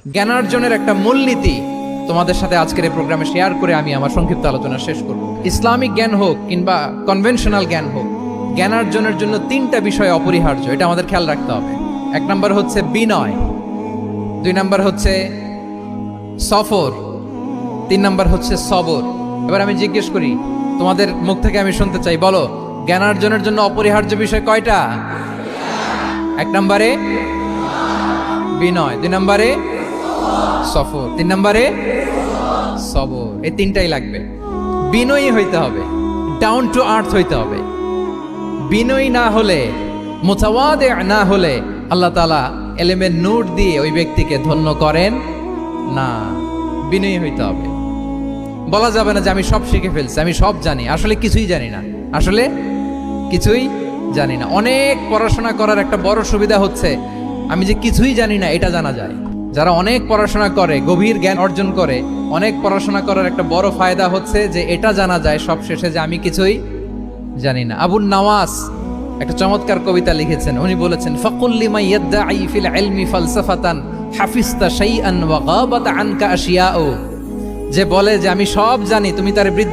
জ্ঞানার্জনের একটা মূলনীতি তোমাদের সাথে আজকের এই প্রোগ্রামে শেয়ার করে আমি আমার সংক্ষিপ্ত আলোচনা শেষ করব। ইসলামিক জ্ঞান হোক কিংবা কনভেনশনাল জ্ঞান হোক, জ্ঞানার্জনের জন্য তিনটা বিষয় অপরিহার্য, এটা আমাদের খেয়াল রাখতে হবে। এক নম্বর হচ্ছে বিনয়, দুই নম্বর হচ্ছে সফর, তিন নম্বর হচ্ছে সবর। এবার আমি জিজ্ঞেস করি, তোমাদের মুখ থেকে আমি শুনতে চাই, বলো জ্ঞানার্জনের জন্য অপরিহার্য বিষয় কয়টা? এক নম্বরে বিনয়, দুই নম্বরে সফর, তিন নম্বরে সবর। এই তিনটাই লাগবে। বিনয়ী হইতে হবে, ডাউন টু আর্থ হইতে হবে। বিনয়ী না হলে, মুতাওয়াদি না হলে আল্লাহ তাআলা এলেমের নূর দিয়ে ওই ব্যক্তিকে ধন্য করেন না। বিনয়ী হইতে হবে। বলা যাবে না যে আমি সব শিখে ফেলছি, আমি সব জানি, আসলে কিছুই জানি না, আসলে কিছুই জানি না। অনেক পড়াশোনা করার একটা বড় সুবিধা হচ্ছে আমি যে কিছুই জানি না এটা জানা যায়। যারা অনেক পড়াশোনা করে, গভীর জ্ঞান অর্জন করে, অনেক পড়াশোনা করার একটা বড় ফায়দা হচ্ছে যে এটা জানা যায় সব শেষে যে আমি কিছুই জানি না। আবুন নাওয়াস একটা চমৎকার কবিতা লিখেছেন। উনি বলেছেন, ফাকুল লিমা ইয়াদদাঈ ফিল ইলমি ফালসাফাতান হাফিজতা শাইআন ওয়া গাবাত আনকা আশিয়াউ। যে বলে যে আমি সব জানি, তুমি তার বৃদ্ধ